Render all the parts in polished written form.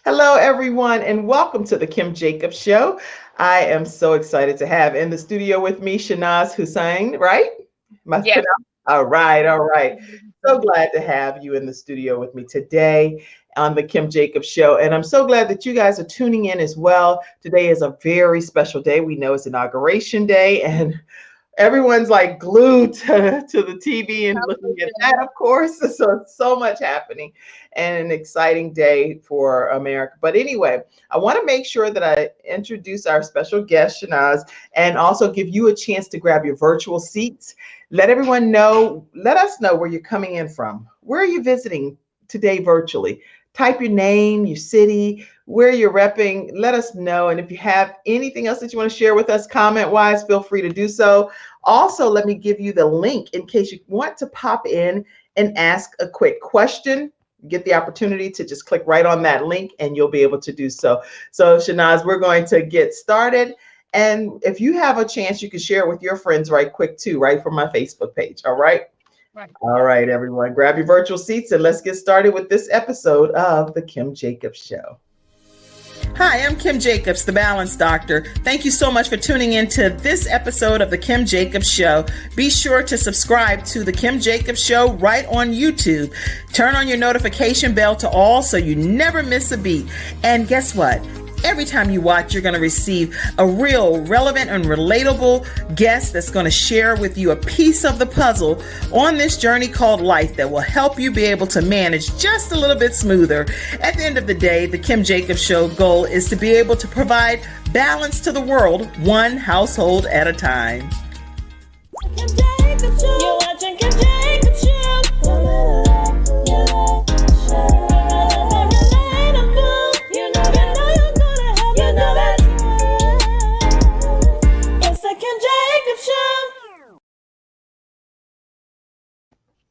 Hello, everyone, and welcome to the Kim Jacobs Show. I am so excited to have in the studio with me Shanaz Hussain, right? Am I Yes. pronounced? All right, all right. So glad to have you in the studio with me today on the Kim Jacobs Show. And I'm so glad that you guys are tuning in as well. Today is a very special day. We know it's Inauguration Day, and everyone's like glued to the TV and looking at that, of course. So it's so much happening and an exciting day for America. But anyway, I want to make sure that I introduce our special guest, Shanaz, and also give you a chance to grab your virtual seats. Let everyone know, let us know where you're coming in from. Where are you visiting today virtually? Type your name, your city, where you're repping. Let us know. And if you have anything else that you want to share with us comment wise, feel free to do so. Also, let me give you the link in case you want to pop in and ask a quick question. Get the opportunity to just click right on that link and you'll be able to do so. So, Shanaz, we're going to get started. And if you have a chance, you can share it with your friends right quick too, right from my Facebook page. All right. Right. All right, everyone, grab your virtual seats and let's get started with this episode of The Kim Jacobs Show. Hi, I'm Kim Jacobs, the Balance Doctor. Thank you so much for tuning in to this episode of The Kim Jacobs Show. Be sure to subscribe to The Kim Jacobs Show right on YouTube. Turn on your notification bell to all so you never miss a beat. And guess what? Every time you watch, you're going to receive a real relevant and relatable guest that's going to share with you a piece of the puzzle on this journey called life that will help you be able to manage just a little bit smoother. At the end of the day, the Kim Jacobs Show goal is to be able to provide balance to the world, one household at a time. Kim Jacobs Show. You're watching Kim Jacobs Show.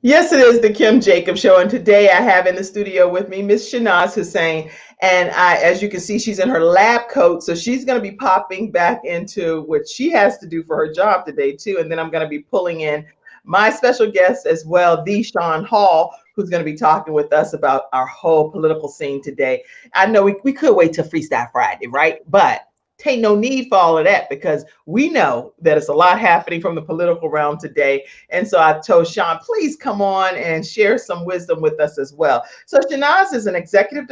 Yes, it is the Kim Jacobs Show, and today I have in the studio with me Miss Shanaz Hussain, and as you can see, she's in her lab coat, so she's going to be popping back into what she has to do for her job today too, and then I'm going to be pulling in my special guest as well, the Sean Hall, who's going to be talking with us about our whole political scene today. I know we could wait till Freestyle Friday, right? But ain't no need for all of that because we know that it's a lot happening from the political realm today. And so I told Sean, please come on and share some wisdom with us as well. So Shanaz is an executive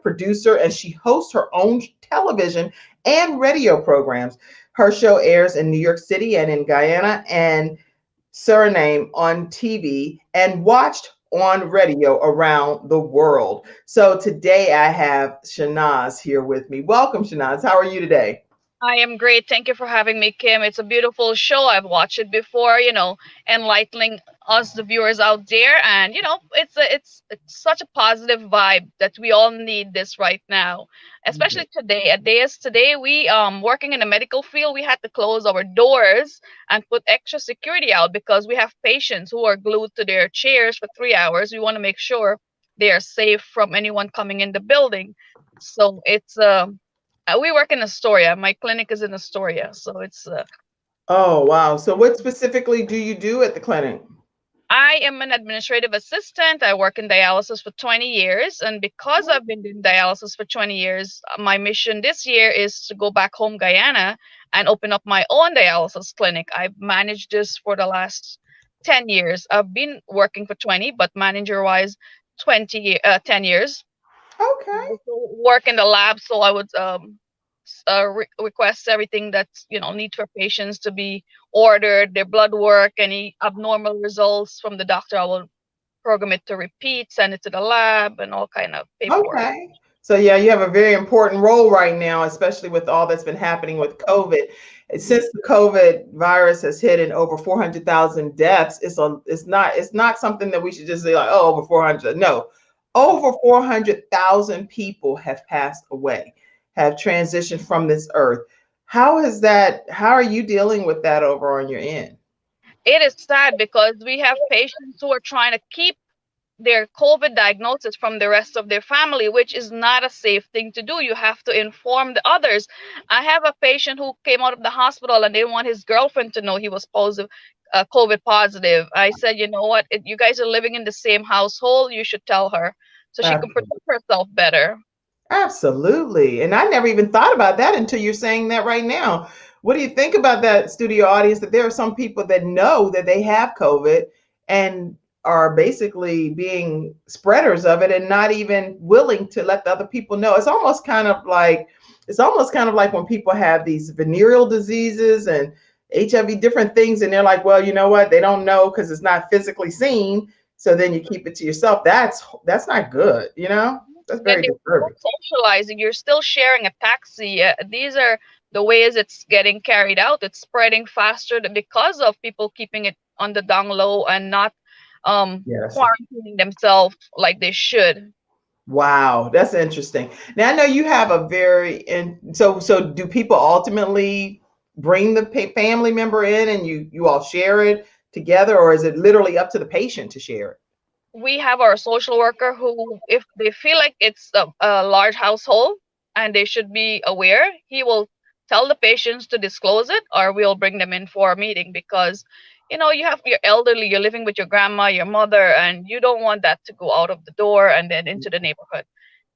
producer, and she hosts her own television and radio programs. Her show airs in New York City and in Guyana and Suriname on TV and watched on radio around the world. So today I have Shanaz here with me. Welcome, Shanaz. How are you today? I am great. Thank you for having me, Kim. It's a beautiful show. I've watched it before, enlightening us, the viewers out there. And, it's such a positive vibe that we all need this right now, especially today. A day as today, we working in the medical field, we had to close our doors and put extra security out because we have patients who are glued to their chairs for 3 hours. We want to make sure they are safe from anyone coming in the building. So we work in Astoria. My clinic is in Astoria, so it's. Oh, wow. So what specifically do you do at the clinic? I am an administrative assistant. I work in dialysis for 20 years, and because I've been doing dialysis for 20 years, my mission this year is to go back home, Guyana, and open up my own dialysis clinic. I've managed this for the last 10 years. I've been working for 20, but manager-wise, 10 years. I Okay. also work in the lab, so I would request everything that's need for patients to be ordered, their blood work, any abnormal results from the doctor. I will program it to repeat, send it to the lab, and all kind of paperwork. Okay. So yeah, you have a very important role right now, especially with all that's been happening with COVID. Since the COVID virus has hit in over 400,000 deaths, it's not something that we should just say like, oh, over 400. No, over 400,000 people have passed away, have transitioned from this earth. How are you dealing with that over on your end? It is sad because we have patients who are trying to keep their COVID diagnosis from the rest of their family, which is not a safe thing to do. You have to inform the others. I have a patient who came out of the hospital and didn't want his girlfriend to know he was positive, COVID positive. I said, you know what? You guys are living in the same household. You should tell her. so she can protect herself better. Absolutely. And I never even thought about that until you're saying that right now. What do you think about that, studio audience, that there are some people that know that they have COVID and are basically being spreaders of it and not even willing to let the other people know? It's almost kind of like when people have these venereal diseases and HIV, different things, and they're like, well, you know what? They don't know because it's not physically seen. So then you keep it to yourself. That's not good, you know? That's Yeah, very they're still disturbing. socializing. You're still sharing a taxi. These are the ways it's getting carried out. It's spreading faster because of people keeping it on the down low and not Yeah, that's the quarantining themselves like they should. wow, that's interesting. Now I know you have a very and so do people ultimately bring the family member in and you all share it together, or is it literally up to the patient to share it? We have our social worker who, if they feel like it's a large household and they should be aware, he will tell the patients to disclose it, or we'll bring them in for a meeting because, you have your elderly, you're living with your grandma, your mother, and you don't want that to go out of the door and then into the neighborhood.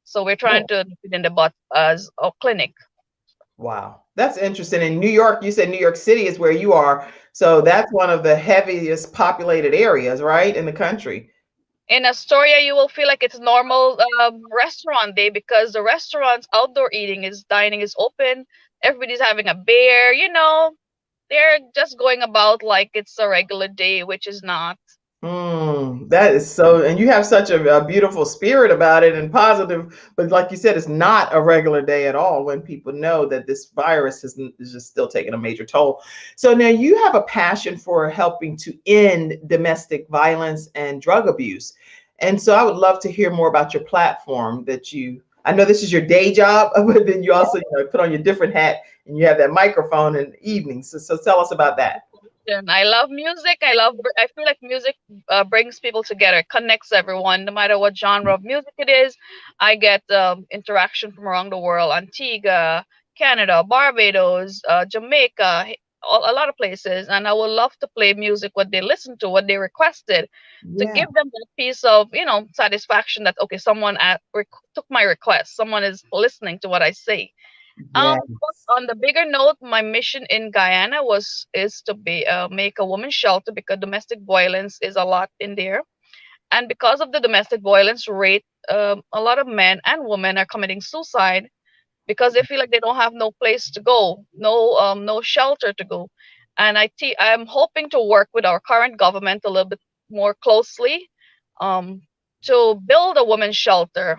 So we're trying Oh, to nip it in the butt as a clinic. wow. That's interesting. In New York, you said New York City is where you are. So that's one of the heaviest populated areas, right, in the country. In Astoria, you will feel like it's normal restaurant day because the restaurants outdoor eating is dining is open. Everybody's having a beer. They're just going about like it's a regular day, which is not. That is so, and you have such a beautiful spirit about it and positive, but like you said, it's not a regular day at all when people know that this virus is just still taking a major toll. So now you have a passion for helping to end domestic violence and drug abuse. And so I would love to hear more about your platform I know this is your day job, but then you also, put on your different hat and you have that microphone in the evenings. So tell us about that. And I love music. I feel like music brings people together, connects everyone, no matter what genre of music it is. I get interaction from around the world: Antigua, Canada, Barbados, Jamaica, a lot of places. And I would love to play music what they listen to, what they requested, to Yeah. give them that piece of satisfaction that okay, someone took my request, someone is listening to what I say. Yeah. But on the bigger note, my mission in Guyana is to make a women's shelter because domestic violence is a lot in there, and because of the domestic violence rate, a lot of men and women are committing suicide because they feel like they don't have no place to go, no shelter to go, and I'm hoping to work with our current government a little bit more closely, um, to build a women's shelter,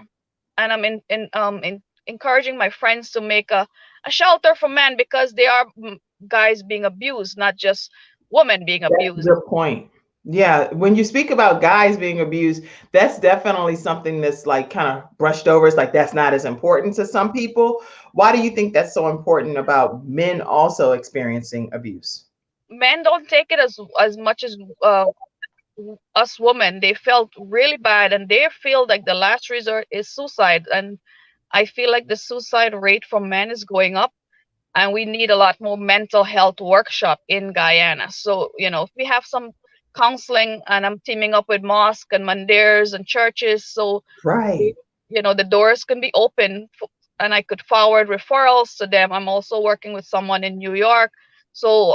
and I'm in encouraging my friends to make a shelter for men because they are guys being abused, not just women being That's a abused. good point. Yeah, when you speak about guys being abused, that's definitely something that's like kind of brushed over. It's like that's not as important to some people. Why do you think that's so important about men also experiencing abuse? Men don't take it as much as us women. They felt really bad and they feel like the last resort is suicide. And I feel like the suicide rate for men is going up, and we need a lot more mental health workshop in Guyana. So, if we have some counseling, and I'm teaming up with mosque and mandirs and churches, so they- Right. the doors can be open, and I could forward referrals to them. I'm also working with someone in New York. So,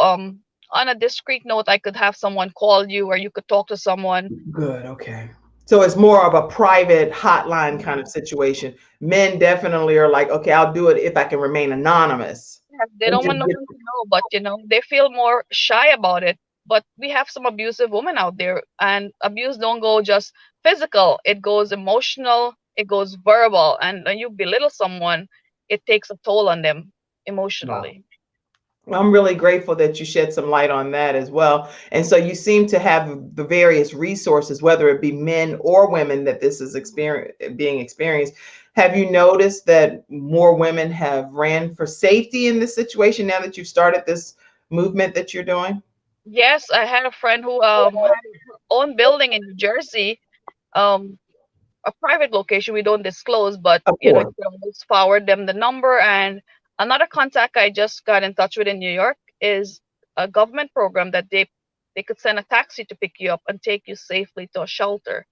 on a discreet note, I could have someone call you, or you could talk to someone. Good. Okay. So it's more of a private hotline kind of situation. Men definitely are like, okay, I'll do it if I can remain anonymous. Yes, they And don't just want no get one to know, but they feel more shy about it. But we have some abusive women out there, and abuse don't go just physical; it goes emotional, it goes verbal, and when you belittle someone, it takes a toll on them wow. emotionally. I'm really grateful that you shed some light on that as well. And so you seem to have the various resources, whether it be men or women, that this is being experienced. Have you noticed that more women have ran for safety in this situation now that you've started this movement that you're doing? Yes, I had a friend who had her own building in New Jersey, um, a private location we don't disclose, but Of you course. can always forward them the number. And another contact I just got in touch with in New York is a government program that they could send a taxi to pick you up and take you safely to a shelter.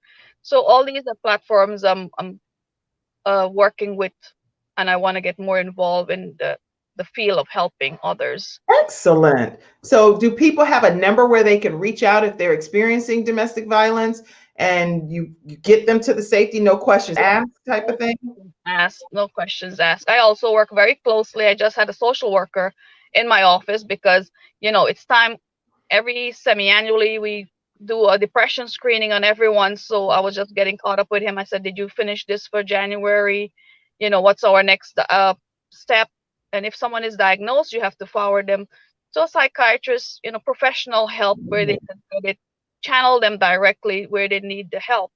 So all these are platforms I'm working with, and I want to get more involved in the field of helping others. Excellent. So, do people have a number where they can reach out if they're experiencing domestic violence, and you get them to the safety, no questions asked type of No thing? questions asked. No questions asked. I also work very closely. I just had a social worker in my office because, it's time every semi-annually we do a depression screening on everyone. So I was just getting caught up with him. I said, "Did you finish this for January? What's our next step?" And if someone is diagnosed, you have to forward them to a psychiatrist, professional help where they can get it, channel them directly where they need the help.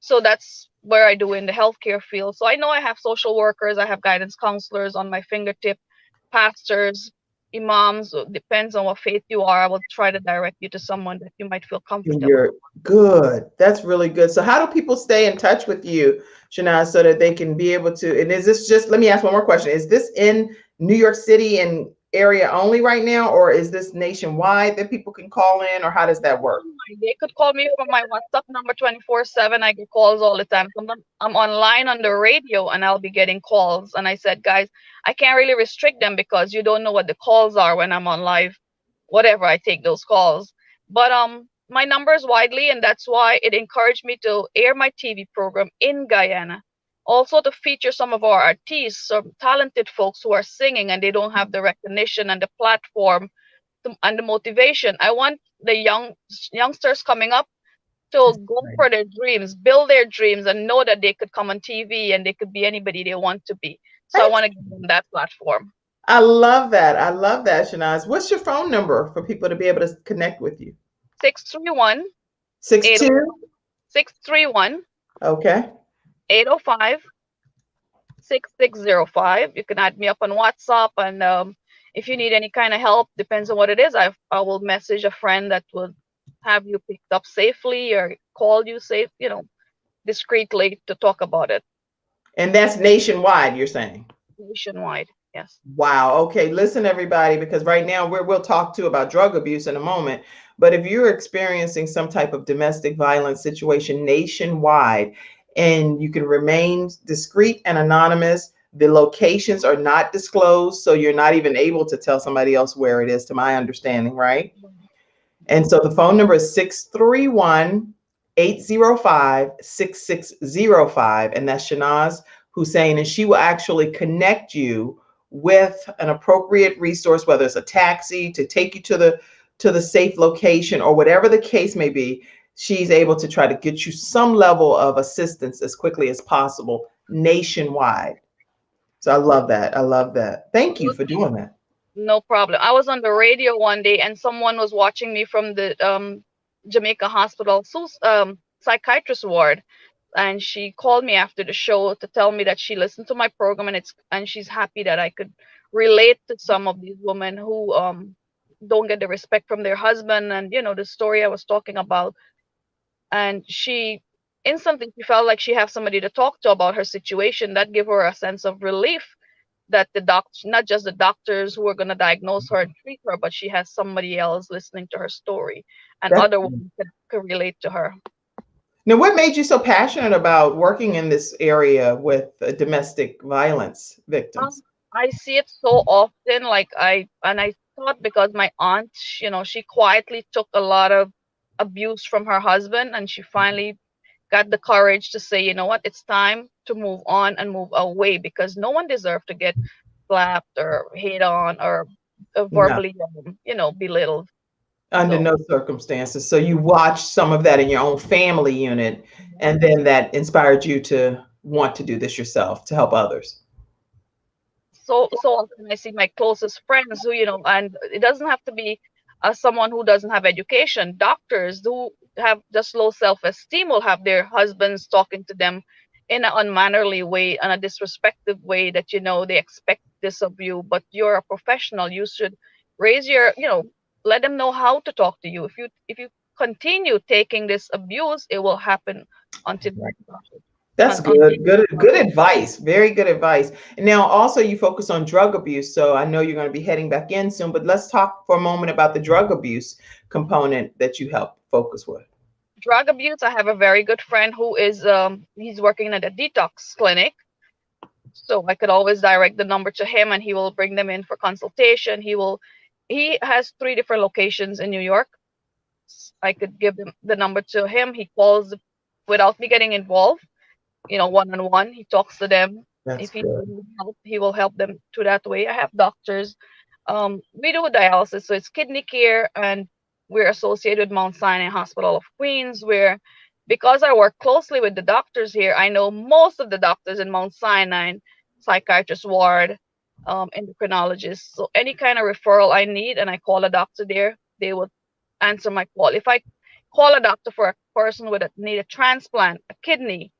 So that's where I do in the healthcare field. So I know I have social workers, I have guidance counselors on my fingertip, pastors, imams. Depends on what faith you are. I will try to direct you to someone that you might feel comfortable. You're good. That's really good. So, how do people stay in touch with you, Shana, so that they can be able to? And is this just, let me ask one more question. Is this in New York City and area only right now, or is this nationwide that people can call in, or how does that work? They could call me from my WhatsApp number 24/7. I get calls all the time. Sometimes I'm online on the radio and I'll be getting calls. And I said, guys, I can't really restrict them because you don't know what the calls are when I'm on live. Whatever, I take those calls. But my number is widely, and that's why it encouraged me to air my TV program in Guyana. Also to feature some of our artists, some talented folks who are singing and they don't have the recognition and the platform and the motivation. I want the youngsters coming up to go Right. for their dreams, build their dreams, and know that they could come on TV and they could be anybody they want to be. So I want to give them that platform. I love that. I love that, Shanaz. What's your phone number for people to be able to connect with you? 631 Six 80 two. 631 Okay. 805 6605. You can add me up on WhatsApp, and if you need any kind of help, depends on what it is. I will message a friend that will have you picked up safely or call you safe, discreetly to talk about it And that's nationwide, you're saying? nationwide. Yes. Wow. Okay. Listen, everybody, because right now we'll talk too about drug abuse in a moment. But if you're experiencing some type of domestic violence situation nationwide and you can remain discreet and anonymous, the locations are not disclosed. So you're not even able to tell somebody else where it is, to my understanding, right? And so the phone number is 631 805 6605. And that's Shanaz Hussein. And she will actually connect you with an appropriate resource, whether it's a taxi to take you to the safe location or whatever the case may be. She's able to try to get you some level of assistance as quickly as possible nationwide. So I love that. I love that. Thank you for doing that. No problem. I was on the radio one day and someone was watching me from the Jamaica Hospital psychiatrist ward, and she called me after the show to tell me that she listened to my program, and she's happy that I could relate to some of these women who don't get the respect from their husband, and the story I was talking about. And she instantly she felt like she have somebody to talk to about her situation. That gave her a sense of relief that the not just the doctors who are going to diagnose her and treat her, but she has somebody else listening to her story, and That's, other women could relate to her. now, what made you so passionate about working in this area with domestic violence Um, victims? I see it so often. Like I thought because my aunt, she quietly took a lot of abuse from her husband, and she finally got the courage to say, you know what, it's time to move on and move away because no one deserves to get slapped or hit on or No, verbally, belittled. under So, no circumstances. So you watched some of that in your own family unit, and then that inspired you to want to do this yourself to help others. so often I see my closest friends who, and it doesn't have to be someone who doesn't have education. Doctors who have just low self-esteem will have their husbands talking to them in an unmannerly way, in a disrespectful way that they expect this of you. But you're a professional. You should raise your, let them know how to talk to you. If you continue taking this abuse, it will happen until you stop it. That's Until good. Good advice. Very good advice. And now also you focus on drug abuse. So I know you're going to be heading back in soon, but let's talk for a moment about the drug abuse component that you help focus with. drug abuse, I have a very good friend who is he's working at a detox clinic. So I could always direct the number to him and he will bring them in for consultation. He has three different locations in New York. I could give them the number to him. He calls without me getting involved, one on one. He talks to them. That's If he good. needs help, he will help them to that way. I have doctors. We do dialysis, so it's kidney care, and we're associated with Mount Sinai Hospital of Queens, where because I work closely with the doctors here, I know most of the doctors in Mount Sinai, psychiatrist ward, endocrinologist. So any kind of referral I need, and I call a doctor there, they will answer my call. If I call a doctor for a person with need a transplant, a kidney,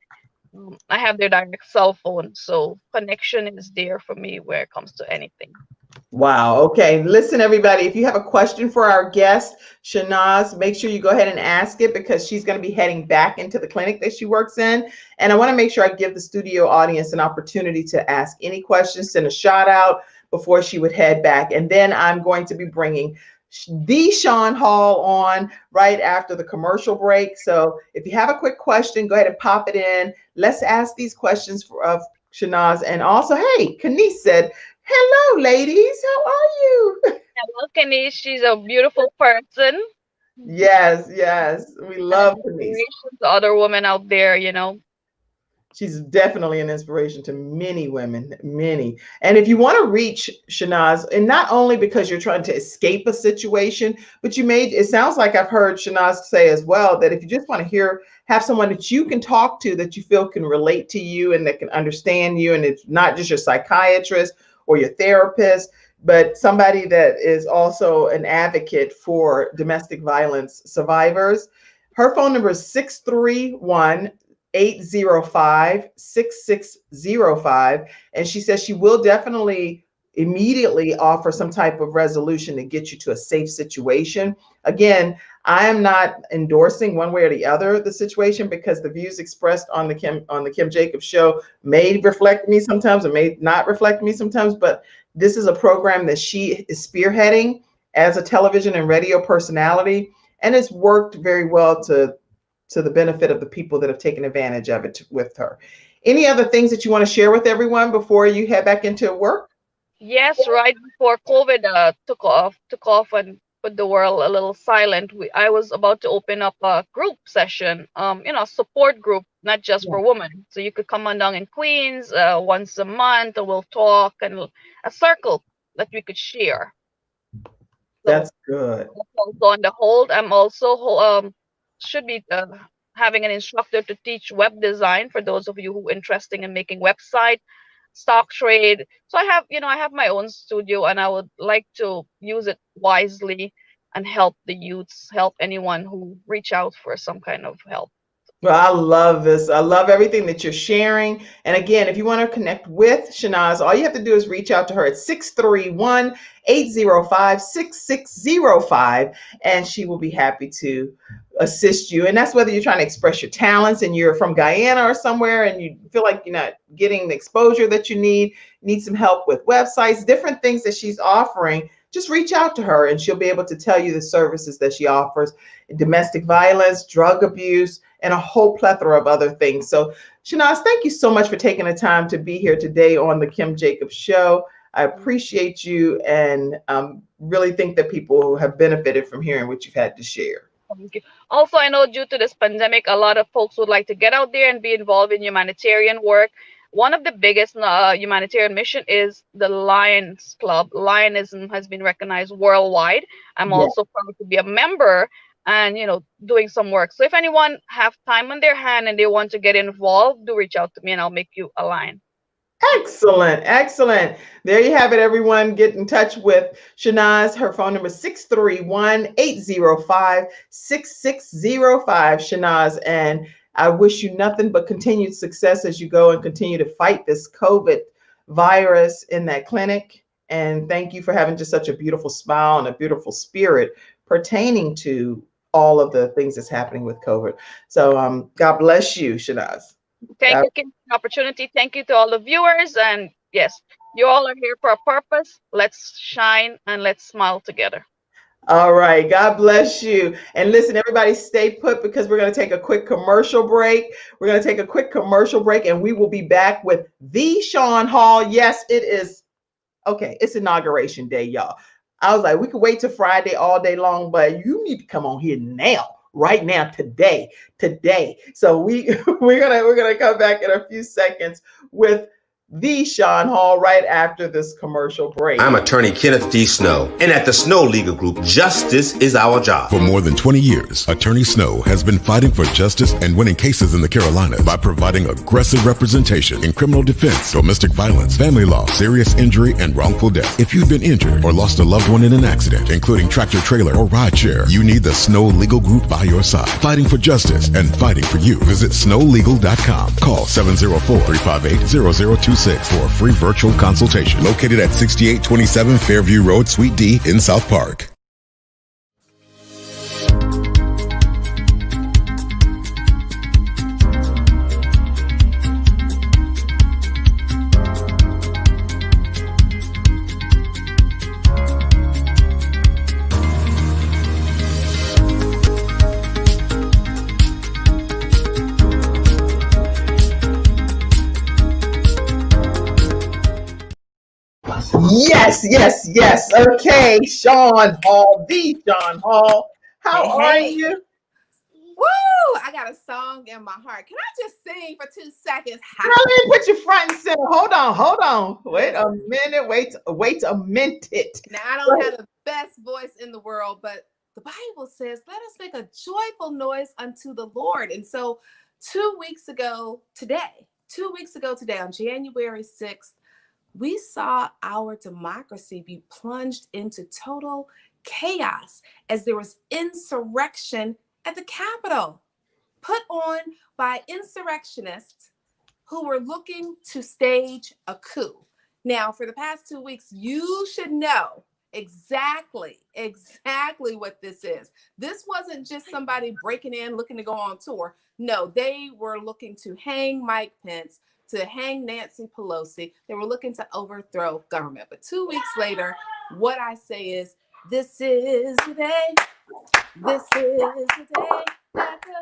I have their direct cell phone, so connection is there for me where it comes to anything. Wow. Okay. Listen, everybody, if you have a question for our guest, Shanaz, make sure you go ahead and ask it because she's going to be heading back into the clinic that she works in. And I want to make sure I give the studio audience an opportunity to ask any questions, send a shout out before she would head back. And then I'm going to be bringing the Sean Hall on right after the commercial break. So if you have a quick question, go ahead and pop it in. Let's ask these questions of Shanaz. And also, hey, Kanice said, hello, ladies. How are you? Hello, Kenny. She's a beautiful person. Yes, yes. We And an love Kanice. inspiration to other women out there. She's definitely an inspiration to many women, many. And if you want to reach Shanaz, and not only because you're trying to escape a situation, but it sounds like I've heard Shanaz say as well that if you just want to have someone that you can talk to that you feel can relate to you and that can understand you, and it's not just your psychiatrist or your therapist, but somebody that is also an advocate for domestic violence survivors. Her phone number is 631 805 6605. And she says she will definitely immediately offer some type of resolution to get you to a safe situation. Again, I am not endorsing one way or the other the situation because the views expressed on the Kim Jacobs show may reflect me sometimes or may not reflect me sometimes, but this is a program that she is spearheading as a television and radio personality, and it's worked very well to the benefit of the people that have taken advantage of it with her. Any other things that you want to share with everyone before you head back into work? Yes, right before COVID took off and put the world a little silent. I was about to open up a group session, support group, not just Yeah, for women. So you could come on down in Queens once a month, and we'll talk and a circle that we could share. So that's good. that's also on the hold. I'm also should be having an instructor to teach web design for those of you who are interested in making website, stock trade. So I have my own studio, and I would like to use it wisely and help the youths, help anyone who reach out for some kind of help. Well, I love this. I love everything that you're sharing. And again, if you want to connect with Shanaz, all you have to do is reach out to her at 631 805 6605, and she will be happy to assist you. And that's whether you're trying to express your talents and you're from Guyana or somewhere and you feel like you're not getting the exposure that you need some help with websites, different things that she's offering. Just reach out to her and she'll be able to tell you the services that she offers: domestic violence, drug abuse, and a whole plethora of other things. So, Shanaz, thank you so much for taking the time to be here today on the Kim Jacobs Show. I appreciate you and really think that people have benefited from hearing what you've had to share. Thank you. Also, I know due to this pandemic, a lot of folks would like to get out there and be involved in humanitarian work. One of the biggest humanitarian mission is the Lions Club. Lionism has been recognized worldwide. I'm Yeah. also proud to be a member and doing some work. So if anyone have time on their hand and they want to get involved, do reach out to me and I'll make you a line. Excellent, excellent. There you have it, everyone. Get in touch with Shanaz. Her phone number is 631 805 6605. Shanaz, and I wish you nothing but continued success as you go and continue to fight this COVID virus in that clinic. And thank you for having just such a beautiful smile and a beautiful spirit pertaining to all of the things that's happening with COVID. So God bless you, Shanaz. Thank you, Kim, for the opportunity. Thank you to all the viewers. And yes, you all are here for a purpose. Let's shine and let's smile together. All right. God bless you. And listen, everybody stay put because we're going to take a quick commercial break. We're going to take a quick commercial break and we will be back with the Sean Hall. Yes, it is. Okay. It's inauguration day, y'all. I was like, we could wait till Friday all day long, but you need to come on here now. Right now, today. So we're gonna come back in a few seconds with the Sean Hall right after this commercial break. I'm attorney Kenneth D. Snow, and at the Snow Legal Group, justice is our job. For more than 20 years, Attorney Snow has been fighting for justice and winning cases in the Carolinas by providing aggressive representation in criminal defense, domestic violence, family law, serious injury, and wrongful death. If you've been injured or lost a loved one in an accident, including tractor trailer or rideshare, you need the Snow Legal Group by your side, fighting for justice and fighting for you. Visit snowlegal.com. Call 704-358-0026 for a free virtual consultation. Located at 6827 Fairview Road, Suite D in South Park. Yes. Okay, Sean Hall, the Sean Hall. How are you? Woo! I got a song in my heart. Can I just sing for 2 seconds? No, let me put you front and center. Hold on. Wait a minute. Wait a minute. Now, I don't have the best voice in the world, but the Bible says, let us make a joyful noise unto the Lord. And so 2 weeks ago today, on January 6th, we saw our democracy be plunged into total chaos as there was insurrection at the Capitol, put on by insurrectionists who were looking to stage a coup. Now, for the past 2 weeks, you should know exactly what this is. This wasn't just somebody breaking in, looking to go on tour. No, they were looking to hang Mike Pence, to hang Nancy Pelosi. They were looking to overthrow government. But 2 weeks later, what I say is, this is the day that the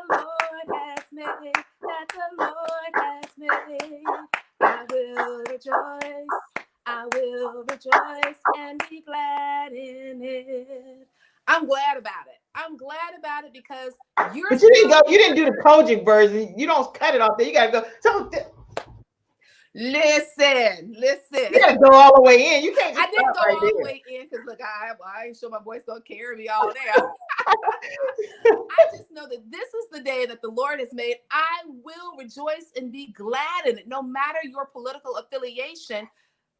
Lord has made, I will rejoice and be glad in it. I'm glad about it. Because you're. But you didn't do the Kojic version. You don't cut it off there. You gotta go. Listen. You gotta go all the way in. You can't. I didn't go all the way in because look, I ain't sure my voice gonna carry me all day. I just know that this is the day that the Lord has made. I will rejoice and be glad in it, no matter your political affiliation.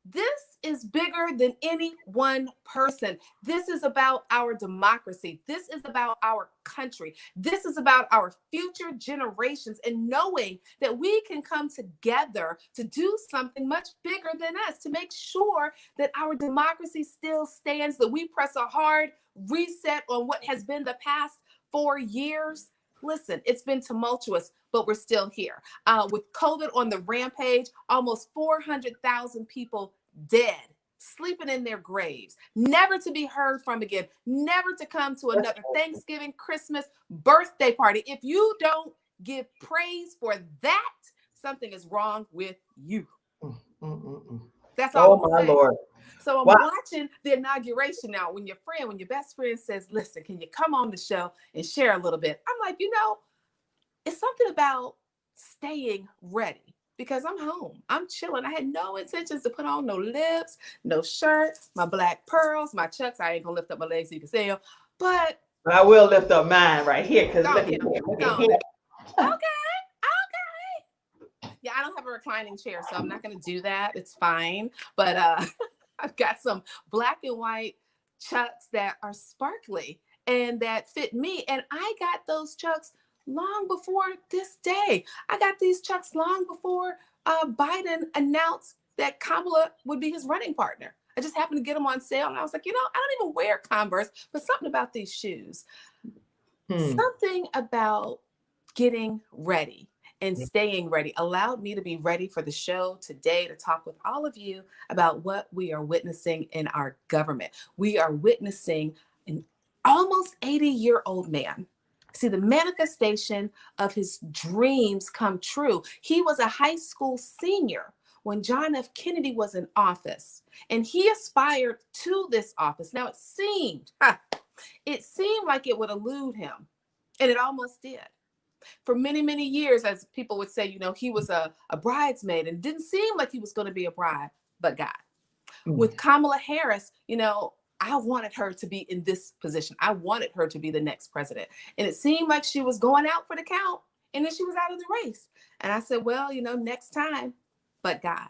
This is bigger than any one person. This is about our democracy. This is about our country. This is about our future generations and knowing that we can come together to do something much bigger than us, to make sure that our democracy still stands, that we press a hard reset on what has been the past 4 years. Listen, it's been tumultuous, but we're still here. With COVID on the rampage, almost 400,000 people dead, sleeping in their graves, never to be heard from again, never to come to another Thanksgiving, Christmas, birthday party. If you don't give praise for that, something is wrong with you. That's all. Oh, my Lord. So I'm watching the inauguration now. When your best friend says, listen, can you come on the show and share a little bit? I'm like, it's something about staying ready because I'm home. I'm chilling. I had no intentions to put on no lips, no shirt, my black pearls, my chucks. I ain't going to lift up my legs so you can see them. But I will lift up mine right here because look at here. Okay. Yeah, I don't have a reclining chair, so I'm not going to do that. It's fine. But I've got some black and white chucks that are sparkly and that fit me. And I got those chucks long before this day. I got these chucks long before Biden announced that Kamala would be his running partner. I just happened to get them on sale. And I was like, I don't even wear Converse, but something about these shoes, something about getting ready and staying ready allowed me to be ready for the show today to talk with all of you about what we are witnessing in our government. We are witnessing almost 80-year-old man. See, the manifestation of his dreams come true. He was a high school senior when John F. Kennedy was in office, and he aspired to this office. Now, it seemed like it would elude him, and it almost did. For many, many years, as people would say, he was a bridesmaid and didn't seem like he was going to be a bride, but God. With Kamala Harris, I wanted her to be in this position. I wanted her to be the next president. And it seemed like she was going out for the count, and then she was out of the race. And I said, well, next time, but God.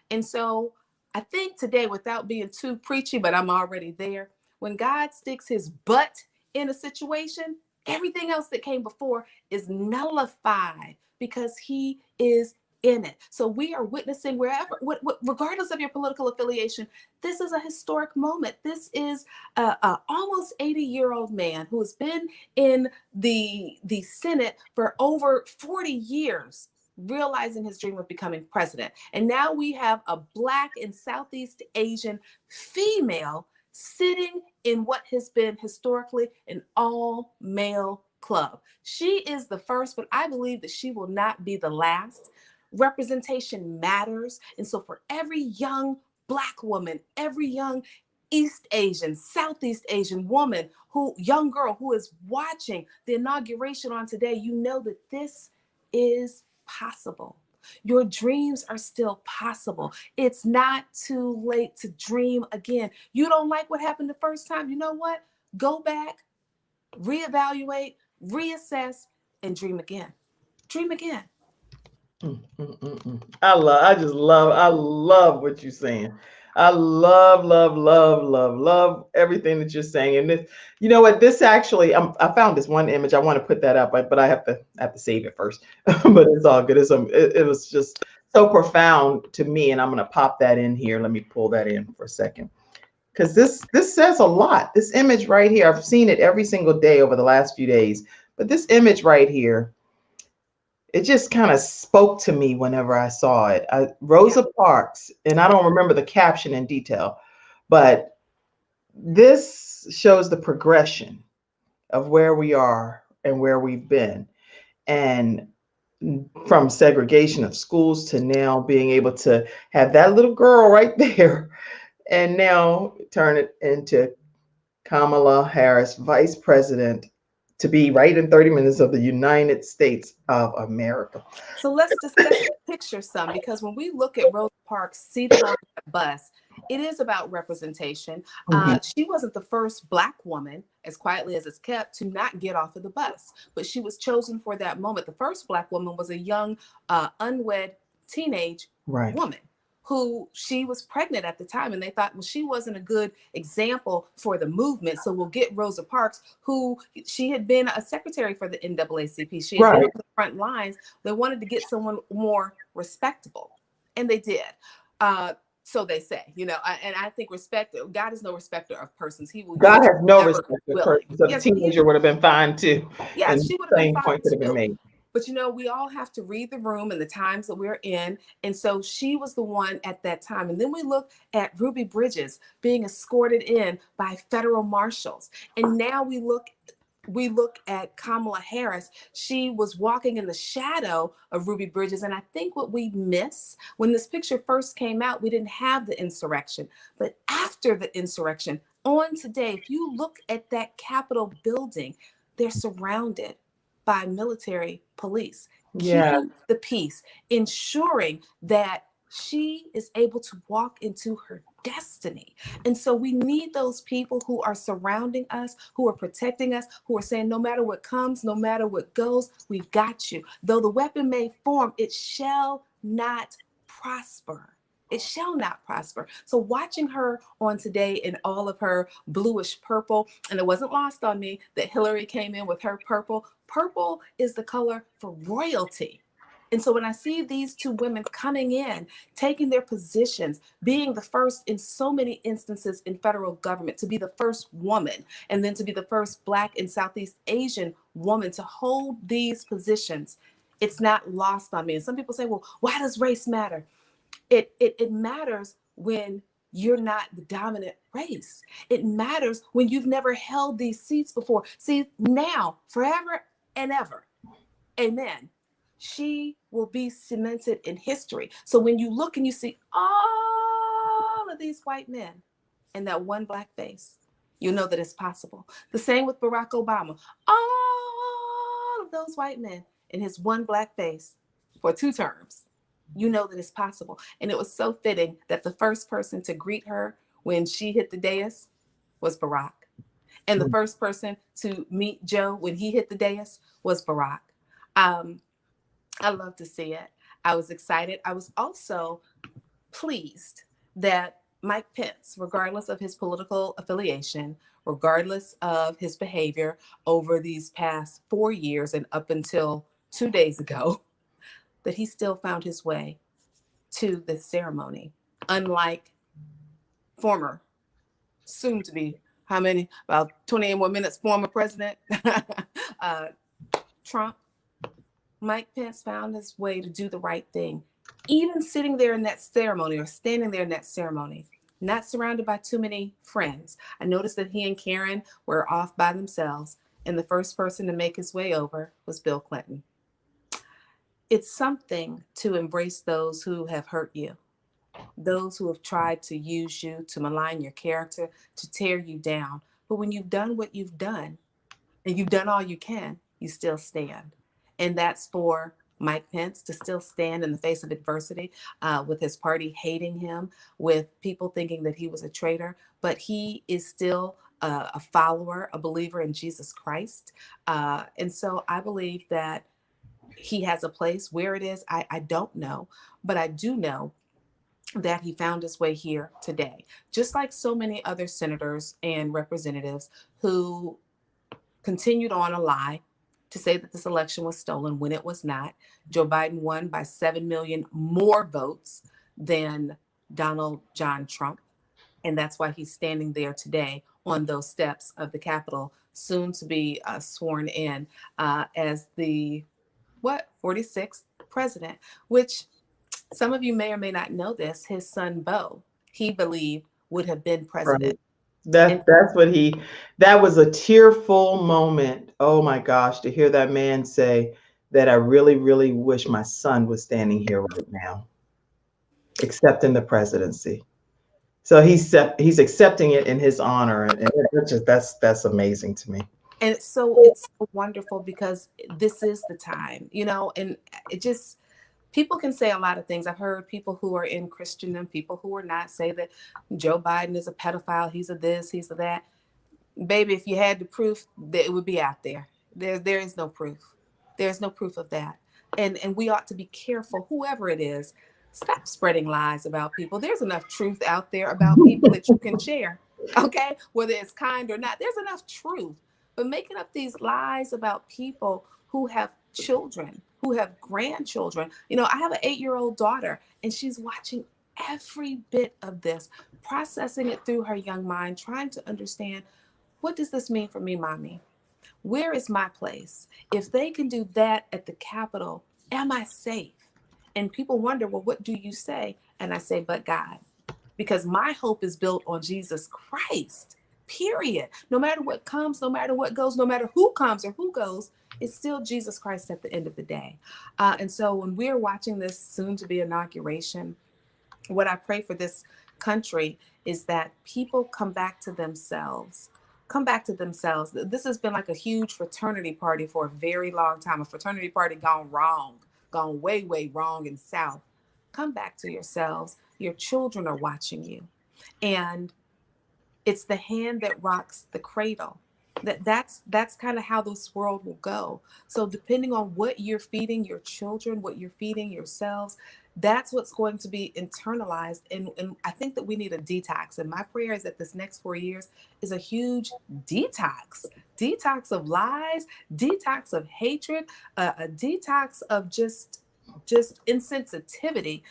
And so I think today, without being too preachy, but I'm already there, when God sticks his butt in a situation, everything else that came before is nullified because he is in it. So we are witnessing wherever, regardless of your political affiliation, this is a historic moment. This is a almost 80-year-old man who has been in the Senate for over 40 years, realizing his dream of becoming president. And now we have a Black and Southeast Asian female sitting in what has been historically an all-male club. She is the first, but I believe that she will not be the last. Representation matters. And so for every young Black woman, every young East Asian, Southeast Asian woman, young girl who is watching the inauguration on today, you know that this is possible. Your dreams are still possible. It's not too late to dream again. You don't like what happened the first time. You know what? Go back, reevaluate, reassess, and dream again. Dream again. I love what you're saying. I love, love, love, love, love everything that you're saying. And this, you know what, this actually, I found this one image. I want to put that up, but I have to save it first. But it's all good. It was just so profound to me, and I'm going to pop that in here. Let me pull that in for a second, because this says a lot. This image right here, I've seen it every single day over the last few days, but this image right here, it just kind of spoke to me whenever I saw it. Rosa Parks, and I don't remember the caption in detail, but this shows the progression of where we are and where we've been. And from segregation of schools to now being able to have that little girl right there and now turn it into Kamala Harris, Vice President, to be right in 30 minutes of the United States of America. So let's discuss the picture some, because when we look at Rosa Parks seated on that bus, it is about representation. She wasn't the first Black woman, as quietly as it's kept, to not get off of the bus, but she was chosen for that moment. The first Black woman was a young, unwed teenage woman who she was pregnant at the time. And they thought, well, she wasn't a good example for the movement. So we'll get Rosa Parks, who she had been a secretary for the NAACP. She had been on the front lines. They wanted to get someone more respectable. And they did. So they say, and I think God is no respecter of persons. He will. God has no respect of persons. So the teenager would have been fine too. Yeah, she would have been fine point could have been made. But we all have to read the room and the times that we're in. And so she was the one at that time. And then we look at Ruby Bridges being escorted in by federal marshals. And now we look at Kamala Harris. She was walking in the shadow of Ruby Bridges. And I think what we miss, when this picture first came out, we didn't have the insurrection. But after the insurrection, on today, if you look at that Capitol building, they're surrounded by military police, keeping the peace, ensuring that she is able to walk into her destiny. And so we need those people who are surrounding us, who are protecting us, who are saying, no matter what comes, no matter what goes, we've got you. Though the weapon may form, it shall not prosper. It shall not prosper. So watching her on today in all of her bluish purple, and it wasn't lost on me that Hillary came in with her purple. Purple is the color for royalty. And so when I see these two women coming in, taking their positions, being the first in so many instances in federal government, to be the first woman, and then to be the first Black and Southeast Asian woman to hold these positions, it's not lost on me. And some people say, well, why does race matter? It matters when you're not the dominant race. It matters when you've never held these seats before. See, now, forever and ever, amen, she will be cemented in history. So when you look and you see all of these white men and that one black face, you know that it's possible. The same with Barack Obama. All of those white men and his one black face for 2 terms, you know that it's possible. And it was so fitting that the first person to greet her when she hit the dais was Barack. And the first person to meet Joe when he hit the dais was Barack. I love to see it. I was excited. I was also pleased that Mike Pence, regardless of his political affiliation, regardless of his behavior over these past 4 years and up until 2 days ago, that he still found his way to this ceremony, unlike former, soon to be, how many, about 28 more minutes, former president Trump. Mike Pence found his way to do the right thing, even sitting there in that ceremony or standing there in that ceremony, not surrounded by too many friends. I noticed that he and Karen were off by themselves, and the first person to make his way over was Bill Clinton. It's something to embrace those who have hurt you, those who have tried to use you, to malign your character, to tear you down. But when you've done what you've done, and you've done all you can, you still stand. And that's for Mike Pence to still stand in the face of adversity, with his party hating him, with people thinking that he was a traitor, but he is still a follower, a believer in Jesus Christ. And so I believe that he has a place. Where it is, I don't know, but I do know that he found his way here today, just like so many other senators and representatives who continued on a lie to say that this election was stolen when it was not. Joe Biden won by 7 million more votes than Donald John Trump. And that's why he's standing there today on those steps of the Capitol, soon to be sworn in as the, 46th president, which some of you may or may not know this. His son, Beau, he believed would have been president. Right. And That was a tearful moment. Oh my gosh, to hear that man say that I really, really wish my son was standing here right now, accepting the presidency. So he's accepting it in his honor, and that's amazing to me. And it's so wonderful because this is the time, and it just, people can say a lot of things. I've heard people who are in Christendom, people who are not, say that Joe Biden is a pedophile, he's a this, he's a that. Baby, if you had the proof, that it would be out there. There is no proof. There's no proof of that. And we ought to be careful, whoever it is, stop spreading lies about people. There's enough truth out there about people that you can share, okay? Whether it's kind or not, there's enough truth. But making up these lies about people who have children, who have grandchildren. I have an 8-year-old daughter, and she's watching every bit of this, processing it through her young mind, trying to understand, what does this mean for me, mommy? Where is my place? If they can do that at the Capitol, am I safe? And people wonder, well, what do you say? And I say, but God, because my hope is built on Jesus Christ, period. No matter what comes, no matter what goes, no matter who comes or who goes, it's still Jesus Christ at the end of the day. And so when we're watching this soon to be inauguration, what I pray for this country is that people come back to themselves. Come back to themselves. This has been like a huge fraternity party for a very long time, a fraternity party gone wrong, gone way, way wrong and south. Come back to yourselves. Your children are watching you. And it's the hand that rocks the cradle. That's kind of how this world will go. So depending on what you're feeding your children, what you're feeding yourselves, that's what's going to be internalized. And I think that we need a detox. And my prayer is that this next 4 years is a huge detox of lies, detox of hatred, a detox of just insensitivity.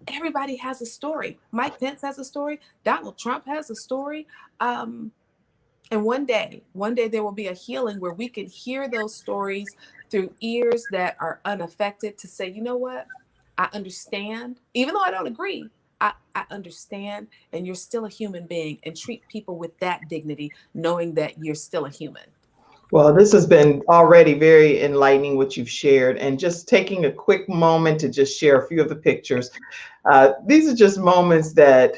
Everybody has a story. Mike Pence has a story. Donald Trump has a story. And one day there will be a healing where we can hear those stories through ears that are unaffected, to say, you know what? I understand, even though I don't agree, I understand, and you're still a human being, and treat people with that dignity, knowing that you're still a human. Well, this has been already very enlightening what you've shared, and just taking a quick moment to just share a few of the pictures. These are just moments that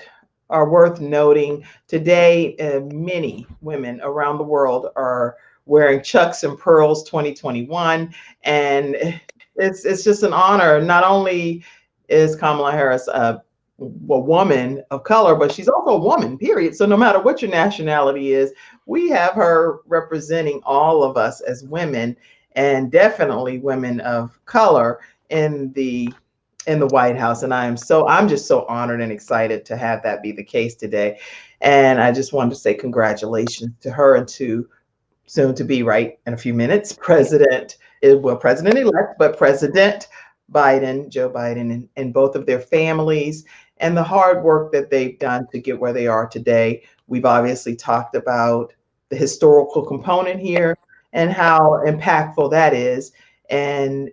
are worth noting. Today, many women around the world are wearing Chucks and Pearls 2021, and it's just an honor. Not only is Kamala Harris a woman of color, but she's also a woman, period. So no matter what your nationality is, we have her representing all of us as women, and definitely women of color in the White House. And I'm just so honored and excited to have that be the case today. And I just wanted to say congratulations to her and to soon to be, right in a few minutes, President-elect, but President Biden, Joe Biden, and both of their families, and the hard work that they've done to get where they are today. We've obviously talked about the historical component here and how impactful that is. And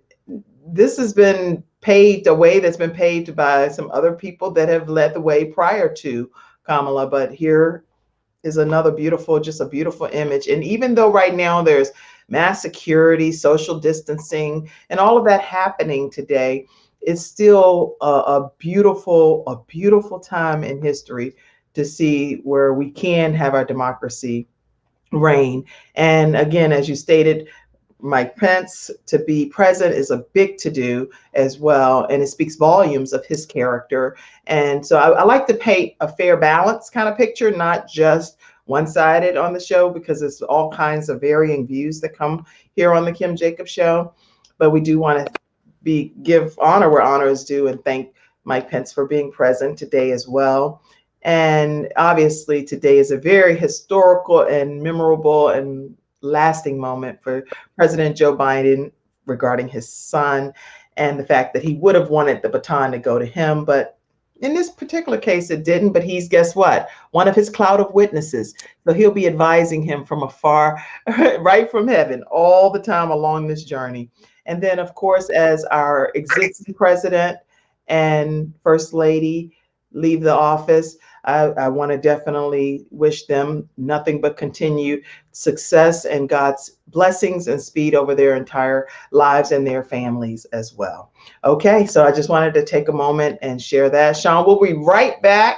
this has been paved a way that's been paved by some other people that have led the way prior to Kamala. But here is another beautiful, just a beautiful image. And even though right now there's mass security, social distancing, and all of that happening today, it's still a beautiful time in history to see where we can have our democracy reign. And again, as you stated, Mike Pence to be president is a big to do as well, and it speaks volumes of his character. And so I like to paint a fair balance kind of picture, not just one sided on the show, because there's all kinds of varying views that come here on the Kim Jacobs Show. But we do want to give honor where honor is due and thank Mike Pence for being present today as well. And obviously, today is a very historical and memorable and lasting moment for President Joe Biden regarding his son and the fact that he would have wanted the baton to go to him. But in this particular case, it didn't. But he's, guess what? One of his cloud of witnesses. So he'll be advising him from afar, right from heaven, all the time along this journey. And then, of course, as our existing president and first lady leave the office, I want to definitely wish them nothing but continued success and God's blessings and speed over their entire lives and their families as well. Okay, so I just wanted to take a moment and share that. Sean, we'll be right back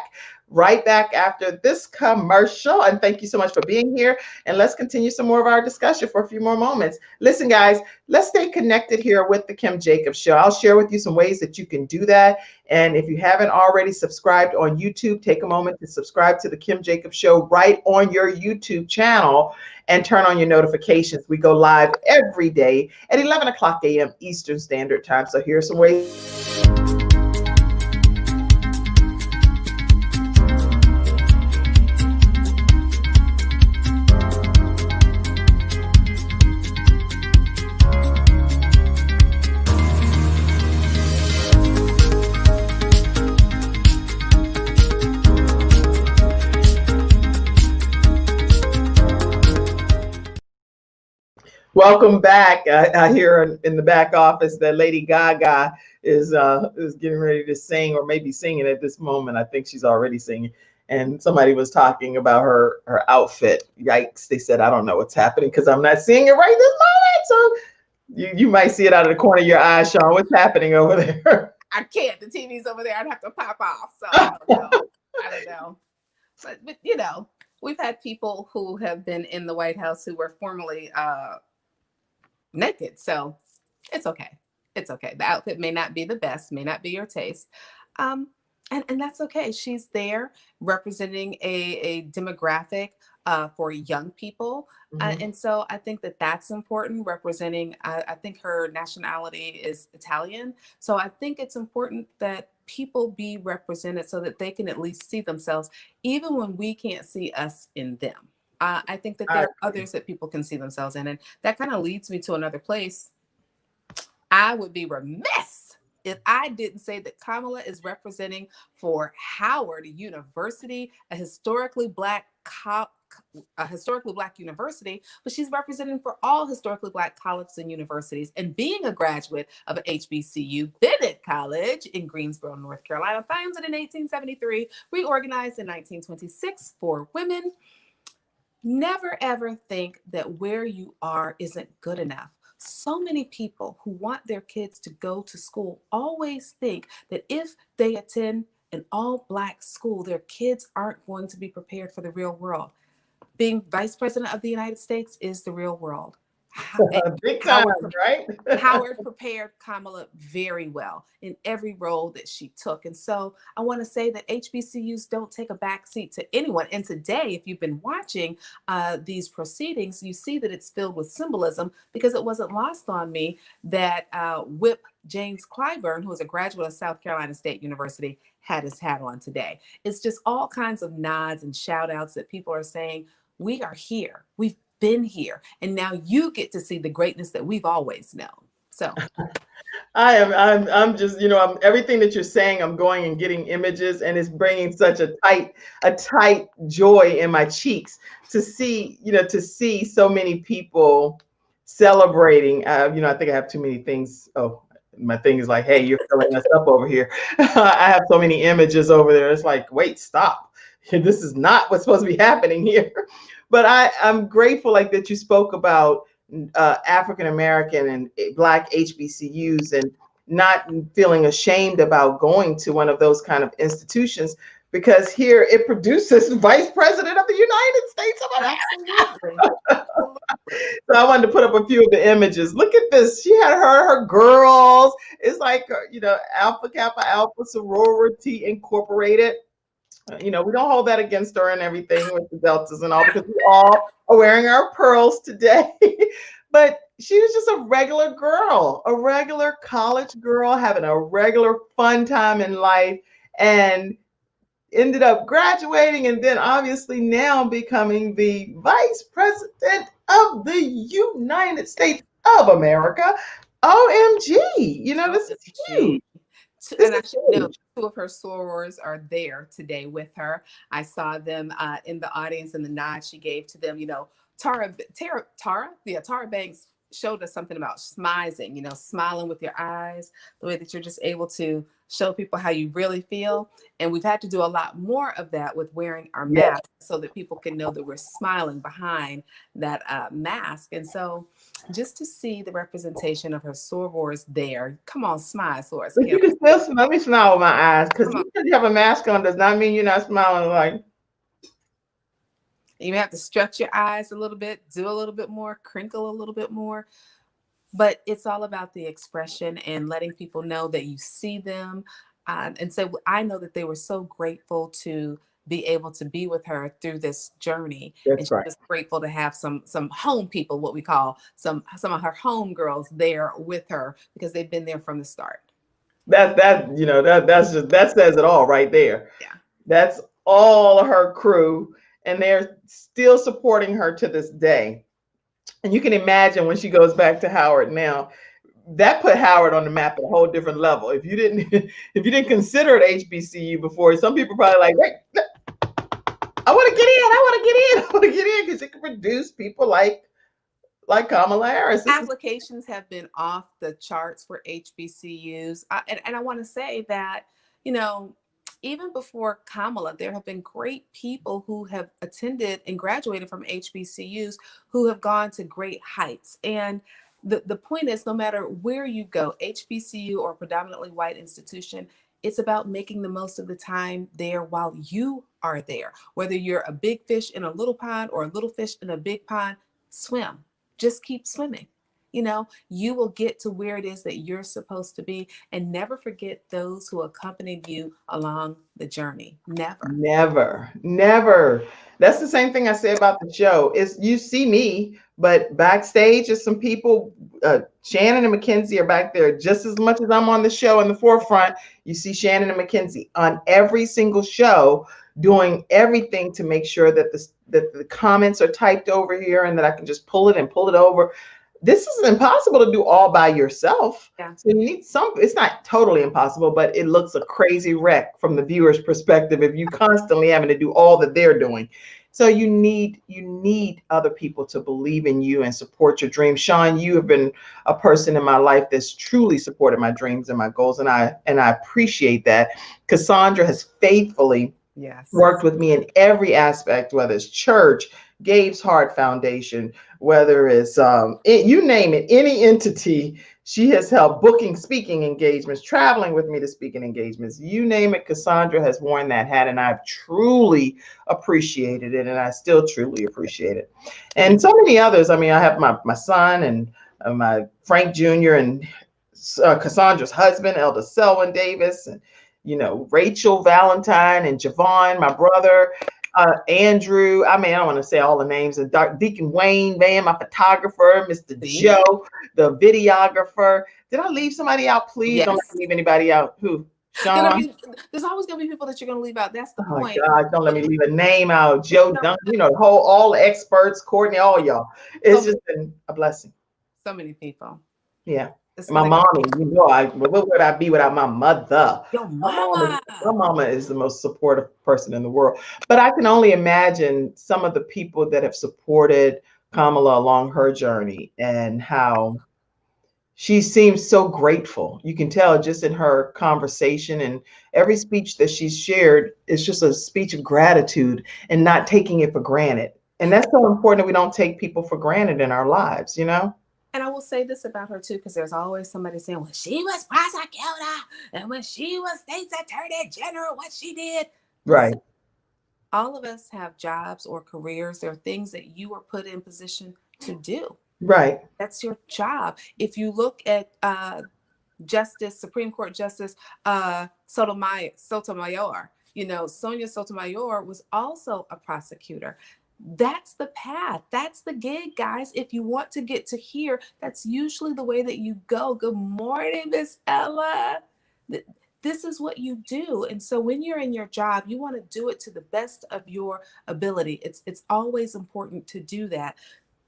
after this commercial. And thank you so much for being here. And let's continue some more of our discussion for a few more moments. Listen, guys, let's stay connected here with the Kim Jacobs Show. I'll share with you some ways that you can do that. And if you haven't already subscribed on YouTube, take a moment to subscribe to the Kim Jacobs Show right on your YouTube channel and turn on your notifications. We go live every day at 11 o'clock a.m. Eastern Standard Time. So here's some ways. Welcome back. I hear in the back office that Lady Gaga is getting ready to sing, or maybe singing at this moment. I think she's already singing. And somebody was talking about her outfit. Yikes! They said, I don't know what's happening because I'm not seeing it right this moment. So you might see it out of the corner of your eye, Sean. What's happening over there? I can't. The TV's over there. I'd have to pop off. So I don't know. I don't know. But you know, we've had people who have been in the White House who were formerly naked. So it's okay. It's okay. The outfit may not be the best, may not be your taste. And that's okay. She's there representing a demographic for young people. Mhm. And so I think that that's important, representing, I think her nationality is Italian. So I think it's important that people be represented so that they can at least see themselves, even when we can't see us in them. I think that there are others that people can see themselves in. And that kind of leads me to another place. I would be remiss if I didn't say that Kamala is representing for Howard University, a historically Black a historically Black university, but she's representing for all historically Black colleges and universities. And being a graduate of HBCU, Bennett College in Greensboro, North Carolina, founded in 1873, reorganized in 1926 for women. Never ever think that where you are isn't good enough. So many people who want their kids to go to school always think that if they attend an all Black school, their kids aren't going to be prepared for the real world. Being vice president of the United States is the real world. Big time, right? Howard prepared Kamala very well in every role that she took. And so I want to say that HBCUs don't take a backseat to anyone. And today, if you've been watching these proceedings, you see that it's filled with symbolism, because it wasn't lost on me that Whip James Clyburn, who is a graduate of South Carolina State University, had his hat on today. It's just all kinds of nods and shout outs that people are saying, we are here. We've been here, and now you get to see the greatness that we've always known. So I'm just, I'm everything that you're saying, I'm going and getting images, and it's bringing such a tight joy in my cheeks to see, to see so many people celebrating. I think I have too many things. Oh, my thing is like, hey, you're filling us up over here. I have so many images over there. It's like, wait, stop. This is not what's supposed to be happening here. But I'm grateful that you spoke about African American and Black HBCUs and not feeling ashamed about going to one of those kind of institutions, because here it produces Vice President of the United States of America. So I wanted to put up a few of the images. Look at this. She had her girls. It's like, Alpha Kappa Alpha Sorority Incorporated. We don't hold that against her and everything with the deltas and all, because we all are wearing our pearls today. But she was just a regular girl, a regular college girl, having a regular fun time in life, and ended up graduating, and then obviously now becoming the Vice President of the United States of America. OMG, this is huge. And I should know, two of her sorors are there today with her. I saw them in the audience, and the nod she gave to them. Tara Banks showed us something about smizing, smiling with your eyes, the way that you're just able to show people how you really feel. And we've had to do a lot more of that with wearing our masks, so that people can know that we're smiling behind that mask. And so just to see the representation of her sorors there. Come on, smile, sorors. But you can still let me smile with my eyes, because you have a mask on does not mean you're not smiling. Like, you have to stretch your eyes a little bit, do a little bit more, crinkle a little bit more. But it's all about the expression and letting people know that you see them. And so I know that they were so grateful to be able to be with her through this journey. That's right. And she was grateful to have some home people, what we call some of her home girls there with her, because they've been there from the start. That says it all right there. Yeah. That's all of her crew, and they're still supporting her to this day. And you can imagine when she goes back to Howard now, that put Howard on the map at a whole different level. If you didn't consider it HBCU before, some people probably like, wait, I want to get in, because it can produce people like Kamala Harris. Applications have been off the charts for HBCUs. And I want to say that, even before Kamala, there have been great people who have attended and graduated from HBCUs who have gone to great heights. And the point is, no matter where you go, HBCU or predominantly white institution, it's about making the most of the time there while you are there. Whether you're a big fish in a little pond or a little fish in a big pond, swim. Just keep swimming. You will get to where it is that you're supposed to be, and never forget those who accompanied you along the journey. Never. That's the same thing I say about the show. Is you see me, but backstage is some people. Shannon and Mackenzie are back there just as much as I'm on the show in the forefront. You see Shannon and Mackenzie on every single show, doing everything to make sure that the comments are typed over here, and that I can just pull it over. This is impossible to do all by yourself. Yeah. So you need it's not totally impossible, but it looks a crazy wreck from the viewer's perspective if you constantly having to do all that they're doing. So you need other people to believe in you and support your dreams. Sean, you have been a person in my life that's truly supported my dreams and my goals, and I appreciate that. Cassandra has faithfully Yes. worked with me in every aspect, whether it's church, Gabe's Heart Foundation, whether it's you name it, any entity. She has helped booking speaking engagements, traveling with me to speaking engagements. You name it, Cassandra has worn that hat, and I've truly appreciated it, and I still truly appreciate it. And so many others. I mean, I have my son and my Frank Jr. and Cassandra's husband, Elder Selwyn Davis, and Rachel Valentine and Javon, my brother, Andrew. I mean, I don't want to say all the names. And Deacon Wayne Van, my photographer, Mr. See? Joe, the videographer. Did I leave somebody out? Please don't Yes. leave anybody out. Who? Sean? There's always gonna be people that you're gonna leave out. That's the Oh my point. God, don't let me leave a name out. Joe No, Dunn, all the experts, Courtney, all y'all. It's so, just been a blessing. so many people. Yeah. It's My been a mommy, what would I be without my mother? Your My mama. mama is the most supportive person in the world. But I can only imagine some of the people that have supported Kamala along her journey and how she seems so grateful. You can tell just in her conversation, and every speech that she's shared is just a speech of gratitude and not taking it for granted. And that's so important that we don't take people for granted in our lives, And I will say this about her too, because there's always somebody saying, "When she was prosecutor and when she was state's attorney general, what she did." Right, Listen, all of us have jobs or careers. There are things that you are put in position to do. right, That's your job. If you look at Supreme Court Justice Sotomayor, Sonia Sotomayor was also a prosecutor. That's the path. That's the gig, guys. If you want to get to here, that's usually the way that you go. Good morning, Miss Ella. This is what you do. And so when you're in your job, you want to do it to the best of your ability. It's always important to do that.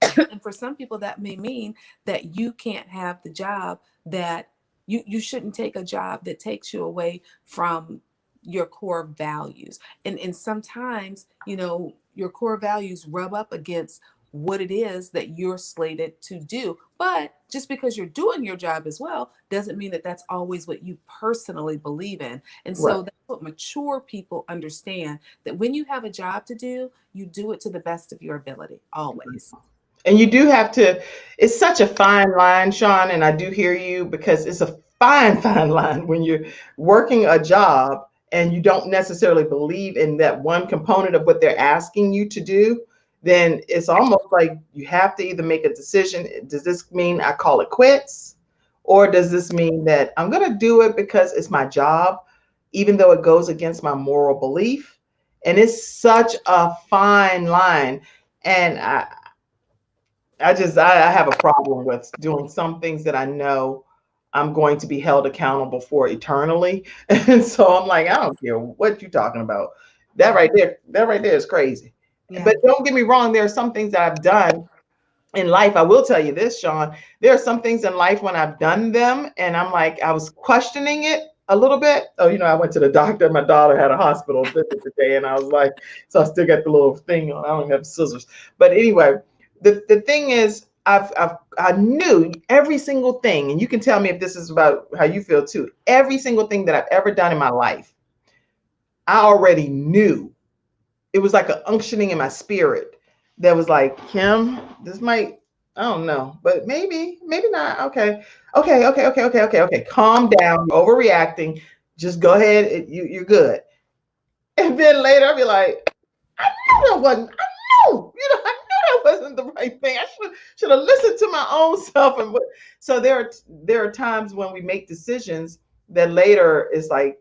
And for some people, that may mean that you can't have the job that you shouldn't take a job that takes you away from your core values. And sometimes, your core values rub up against what it is that you're slated to do. But just because you're doing your job as well doesn't mean that that's always what you personally believe in. And right. so that's what mature people understand, that when you have a job to do, you do it to the best of your ability, always. And you do have to, it's such a fine line, Sean, and I do hear you because it's a fine, fine line when you're working a job and you don't necessarily believe in that one component of what they're asking you to do. Then it's almost like you have to either make a decision. Does this mean I call it quits? Or does this mean that I'm going to do it because it's my job, even though it goes against my moral belief? And it's such a fine line. And I have a problem with doing some things that I know I'm going to be held accountable for eternally. And so I'm like, I don't care what you're talking about. That right there is crazy. Yeah. But don't get me wrong, there are some things that I've done in life. I will tell you this, Sean. There are some things in life when I've done them and I'm like, I was questioning it a little bit. Oh, I went to the doctor. My daughter had a hospital visit today, and I was like, so I still got the little thing on. I don't have scissors. But anyway, the thing is, I knew every single thing, and you can tell me if this is about how you feel too. Every single thing that I've ever done in my life, I already knew. It was like an unctioning in my spirit that was like, Kim, this might, I don't know, but maybe not. Okay. Calm down, you're overreacting. Just go ahead. You're good. And then later I'll be like, I knew that wasn't. I knew. I knew that wasn't the right thing. I should have listened to my own self. So there are times when we make decisions that later is like,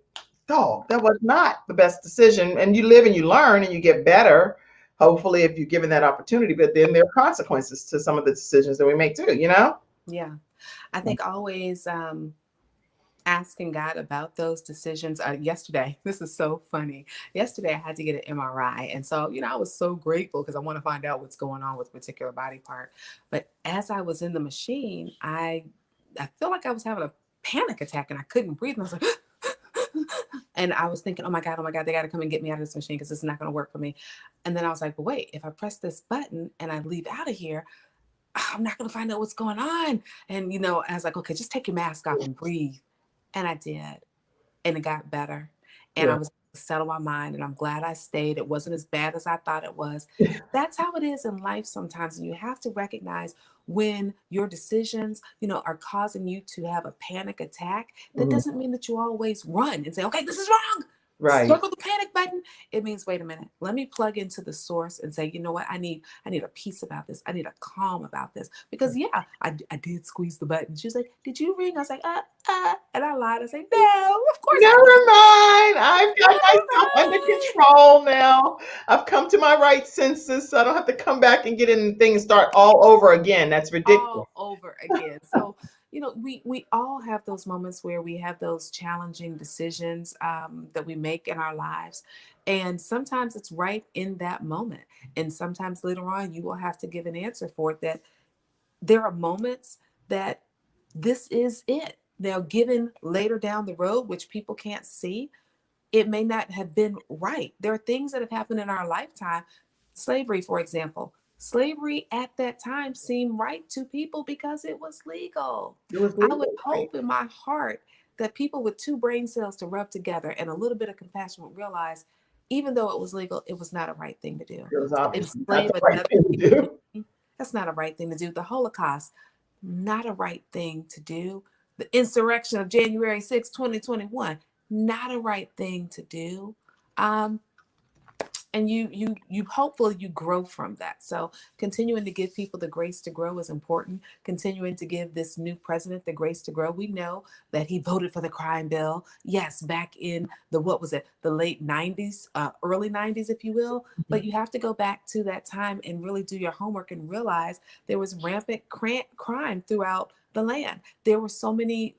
dog, that was not the best decision. And you live and you learn and you get better. Hopefully, if you're given that opportunity. But then there are consequences to some of the decisions that we make too. Yeah. I think always asking God about those decisions. Yesterday, this is so funny. Yesterday, I had to get an MRI. And so, I was so grateful because I want to find out what's going on with a particular body part. But as I was in the machine, I feel like I was having a panic attack and I couldn't breathe. And I was like, And I was thinking, oh my God, they got to come and get me out of this machine because this is not going to work for me. And then I was like, but wait, if I press this button and I leave out of here, I'm not going to find out what's going on. And, I was like, okay, just take your mask off and breathe. And I did. And it got better. And I Yeah. was settle my mind, and I'm glad I stayed. It wasn't as bad as I thought it was. That's how it is in life sometimes. And you have to recognize when your decisions, are causing you to have a panic attack. That Mhm. doesn't mean that you always run and say, okay, this is wrong. Right. Circle the panic button. It means, wait a minute, let me plug into the source and say, you know what, I need a peace about this. I need a calm about this. Because yeah, I did squeeze the button. She was like, did you ring? I was like, and I lied. I said, no, of course I Never didn't. mind. I've got myself under Never control now. I've come to my right senses, so I don't have to come back and get in the thing and start all over again. That's ridiculous. all over again. So, we all have those moments where we have those challenging decisions that we make in our lives. And sometimes it's right in that moment. And sometimes later on, you will have to give an answer for it, that there are moments that this is it. Now, given later down the road, which people can't see, it may not have been right. There are things that have happened in our lifetime. Slavery, for example. Slavery at that time seemed right to people because it was legal. It was I would legal, right? hope in my heart that people with two brain cells to rub together and a little bit of compassion would realize, even though it was legal, it was not a right thing to do. It was To obviously not enslave the right another thing to human do. being, that's not a right thing to do. The Holocaust, not a right thing to do. The insurrection of January 6, 2021, not a right thing to do. Um, and you hopefully you grow from that. So continuing to give people the grace to grow is important. Continuing to give this new president the grace to grow. We know that he voted for the crime bill, yes, back in the, what was it, the late 90s, early 90s, if you will. But you have to go back to that time and really do your homework and realize there was rampant crime throughout the land. There were so many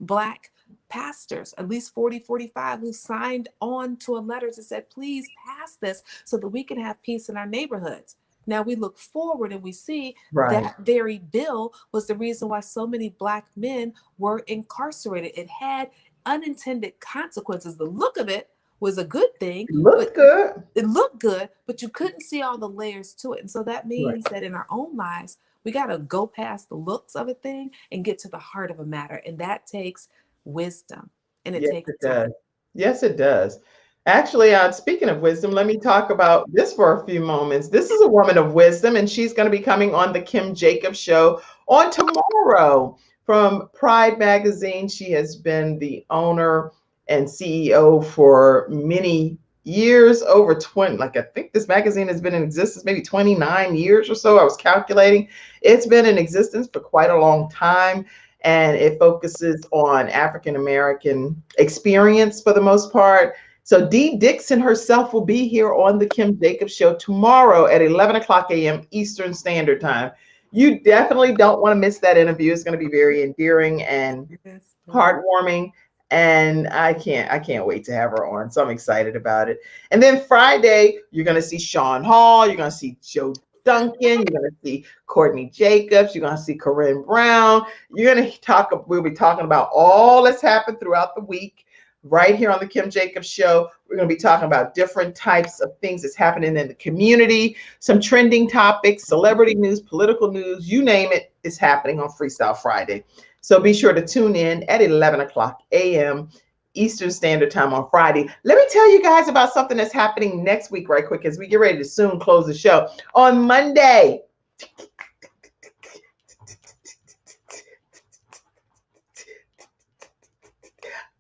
Black pastors, at least 40, 45, who signed on to a letter that said, please pass this so that we can have peace in our neighborhoods. Now we look forward and we see Right. that very bill was the reason why so many Black men were incarcerated. It had unintended consequences. The look of it was a good thing, It looked but good. it looked good, but you couldn't see all the layers to it. And so that Right. means that in our own lives, we got to go past the looks of a thing and get to the heart of a matter. And that takes wisdom and it Yes, takes it time. does. Yes, it does. Actually, speaking of wisdom, let me talk about this for a few moments. This is a woman of wisdom, and she's going to be coming on the Kim Jacobs Show on tomorrow from Pride Magazine. She has been the owner and CEO for many years, over 20, like I think this magazine has been in existence maybe 29 years or so. I was calculating. It's been in existence for quite a long time, and it focuses on African American experience for the most part. So Dee Dixon herself will be here on the Kim Jacobs Show tomorrow at 11 o'clock a.m. Eastern Standard Time. You definitely don't want to miss that interview. It's going to be very endearing and Yes, heartwarming, and I can't wait to have her on. So I'm excited about it. And then Friday, you're going to see Sean Hall, you're going to see Joe Duncan, you're going to see Courtney Jacobs, you're going to see Corinne Brown. You're going to we'll be talking about all that's happened throughout the week right here on the Kim Jacobs Show. We're going to be talking about different types of things that's happening in the community, some trending topics, celebrity news, political news, you name it, is happening on Freestyle Friday. So be sure to tune in at 11 o'clock a.m. Eastern Standard Time on Friday. Let me tell you guys about something that's happening next week right quick as we get ready to soon close the show. On Monday,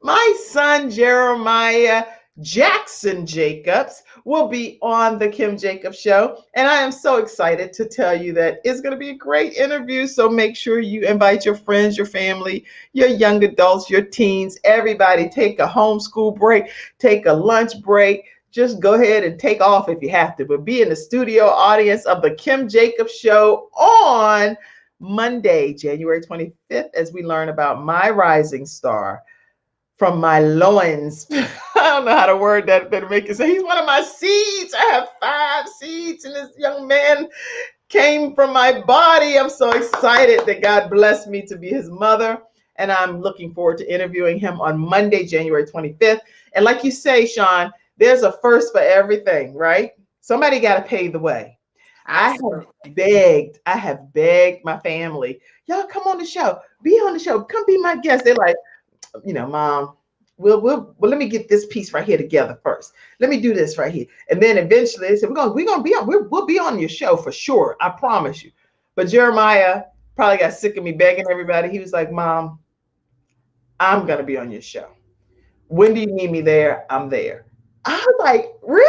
my son Jeremiah Jackson Jacobs will be on the Kim Jacobs Show. And I am so excited to tell you that it's going to be a great interview. So make sure you invite your friends, your family, your young adults, your teens, everybody. Take a homeschool break, take a lunch break. Just go ahead and take off if you have to, but be in the studio audience of the Kim Jacobs Show on Monday, January 25th, as we learn about my rising star from my loins. I don't know how to word that better make it say he's one of my seeds. I have 5 seeds, and this young man came from my body. I'm so excited that God blessed me to be his mother. And I'm looking forward to interviewing him on Monday, January 25th. And like you say, Sean, there's a first for everything, right? Somebody got to pave the way. Absolutely. I have begged my family, y'all come on the show, be on the show, come be my guest. They're like, Mom, well, let me get this piece right here together first. Let me do this right here. And then eventually they said, we'll be on your show for sure. I promise you. But Jeremiah probably got sick of me begging everybody. He was like, Mom, I'm going to be on your show. When do you need me there? I'm there. I was like, really?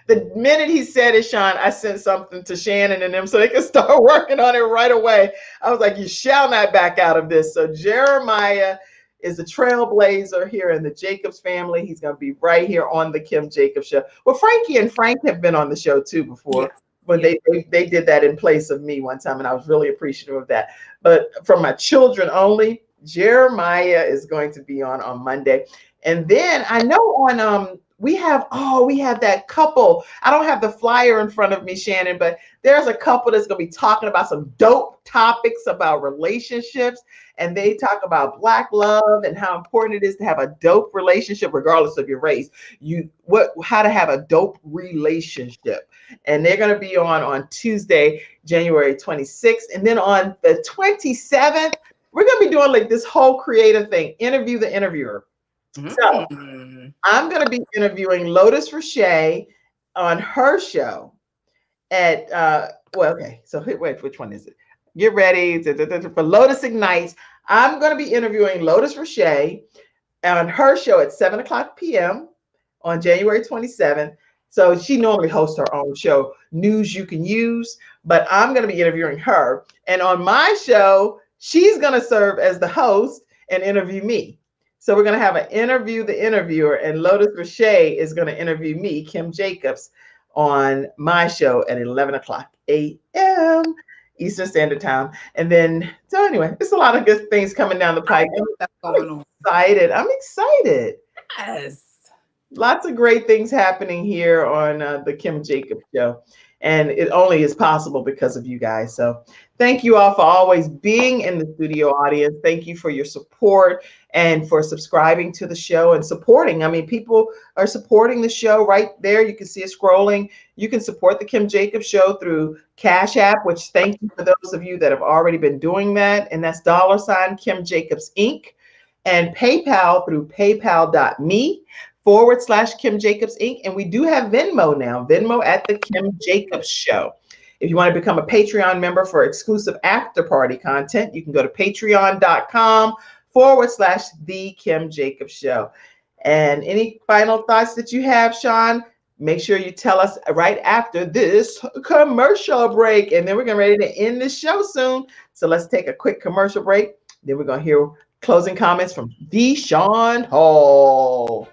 The minute he said it, Sean, I sent something to Shannon and them so they could start working on it right away. I was like, you shall not back out of this. So Jeremiah is a trailblazer here in the Jacobs family. He's going to be right here on the Kim Jacobs show. Well, Frankie and Frank have been on the show too before. Yes. When they did that in place of me one time, and I was really appreciative of that. But from my children only, Jeremiah is going to be on Monday. And then I know on we have that couple. I don't have the flyer in front of me, Shannon, but there's a couple that's going to be talking about some dope topics about relationships. And they talk about Black love and how important it is to have a dope relationship, regardless of your race. How to have a dope relationship. And they're going to be on Tuesday, January 26th. And then on the 27th, we're going to be doing like this whole creative thing, interview the interviewer. So I'm going to be interviewing Lotus Richey on her show at, so wait, which one is it? Get ready for Lotus Ignites. I'm going to be interviewing Lotus Richey on her show at 7:00 p.m. on January 27th. So she normally hosts her own show, News You Can Use, but I'm going to be interviewing her. And on my show, she's going to serve as the host and interview me. So we're going to have an interview the interviewer, and Lotus Richey is going to interview me, Kim Jacobs, on my show at 11:00 a.m. Eastern Standard Time. And then, so anyway, there's a lot of good things coming down the pike. I'm excited. Yes. Lots of great things happening here on the Kim Jacobs show. And it only is possible because of you guys. So thank you all for always being in the studio audience. Thank you for your support and for subscribing to the show and supporting. I mean, people are supporting the show right there. You can see it scrolling. You can support the Kim Jacobs show through Cash App, which thank you for those of you that have already been doing that. And that's $ Kim Jacobs Inc. And PayPal through paypal.me/Kim Jacobs Inc. And we do have Venmo now, Venmo at the Kim Jacobs Show. If you want to become a Patreon member for exclusive after party content, you can go to patreon.com/the Kim Jacobs Show. And any final thoughts that you have, Sean, make sure you tell us right after this commercial break. And then we're getting ready to end this show soon. So let's take a quick commercial break. Then we're going to hear closing comments from Deshaun Hall.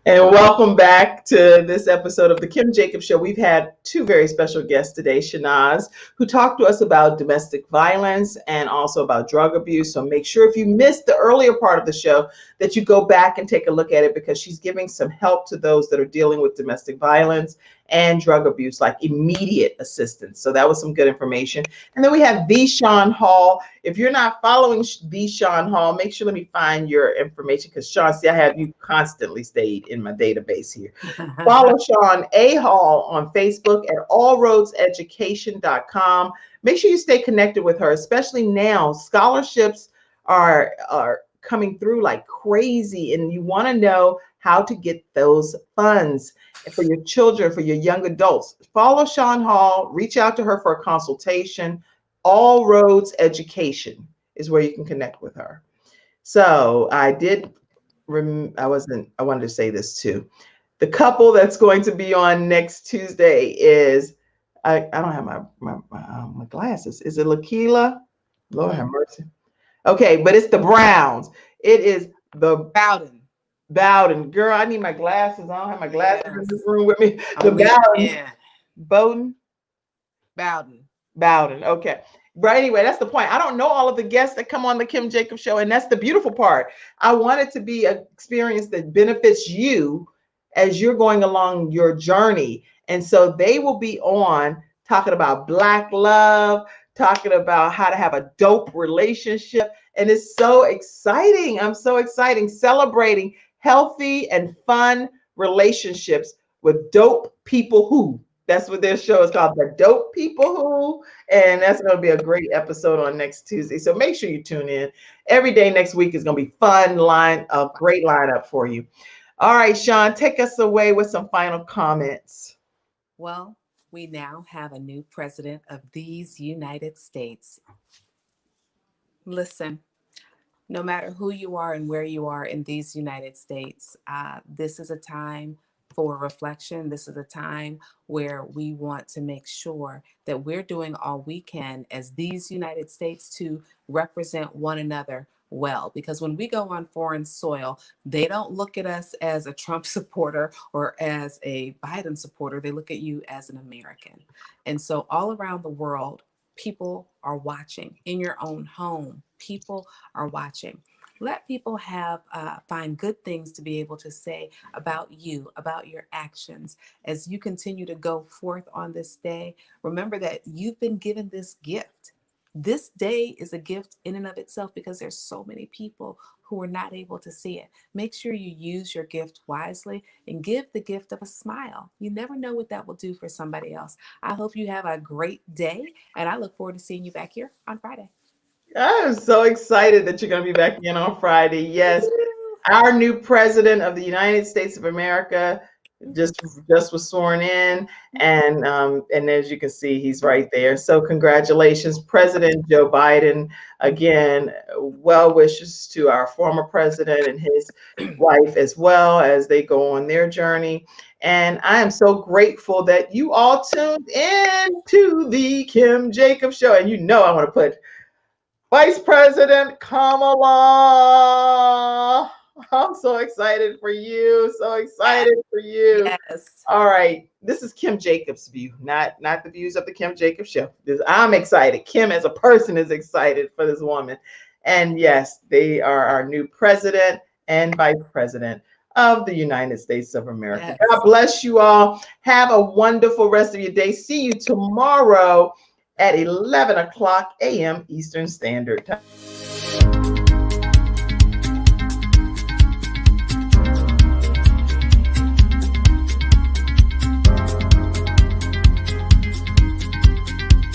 And welcome back to this episode of the Kim Jacobs Show. We've had two very special guests today, Shanaz, who talked to us about domestic violence and also about drug abuse. So make sure if you missed the earlier part of the show that you go back and take a look at it, because she's giving some help to those that are dealing with domestic violence and drug abuse, like immediate assistance. So that was some good information. And then we have the Sean Hall. If you're not following the Sean Hall, make sure, let me find your information, because Sean, see, I have you constantly stayed in my database here. Follow Sean A. Hall on Facebook at allroadseducation.com. Make sure you stay connected with her, especially now. Scholarships are coming through like crazy, and you want to know how to get those funds for your children, for your young adults. Follow Sean Hall, reach out to her for a consultation. All Roads Education is where you can connect with her. So I wanted to say this too. The couple that's going to be on next Tuesday is, I don't have my glasses. Is it Lakeela? Lord have mercy. Okay, but it's the Browns. It is the Bowden. Girl, I need my glasses. I don't have my glasses in this room with me. The Bowden. Bowden. Okay. But anyway, that's the point. I don't know all of the guests that come on the Kim Jacobs Show, and that's the beautiful part. I want it to be an experience that benefits you as you're going along your journey. And so they will be on talking about Black love, talking about how to have a dope relationship. And it's so exciting. I'm so excited, celebrating healthy and fun relationships with dope people who. That's what their show is called, The Dope People Who. And that's going to be a great episode on next Tuesday. So make sure you tune in. Every day next week is going to be fun, a great lineup for you. All right, Sean, take us away with some final comments. Well, we now have a new president of these United States. Listen, no matter who you are and where you are in these United States, this is a time for reflection. This is a time where we want to make sure that we're doing all we can as these United States to represent one another well. Because when we go on foreign soil, they don't look at us as a Trump supporter or as a Biden supporter. They look at you as an American. And so all around the world, people are watching. In your own home, people are watching. Let people find good things to be able to say about you, about your actions. As you continue to go forth on this day, remember that you've been given this gift. This day is a gift in and of itself because there's so many people who are not able to see it. Make sure you use your gift wisely and give the gift of a smile. You never know what that will do for somebody else. I hope you have a great day, and I look forward to seeing you back here on Friday. I'm so excited that you're going to be back in on Friday. Yes, our new president of the United States of America just was sworn in, and as you can see, he's right there. So congratulations, President Joe Biden. Again, well wishes to our former president and his wife as well as they go on their journey. And I am so grateful that you all tuned in to the Kim Jacobs Show. And you know I want to put Vice President Kamala. I'm so excited for you. So excited for you. Yes. All right. This is Kim Jacobs' view, not the views of the Kim Jacobs Show. I'm excited. Kim as a person is excited for this woman. And yes, they are our new president and vice president of the United States of America. Yes. God bless you all. Have a wonderful rest of your day. See you tomorrow at 11 o'clock a.m. Eastern Standard Time.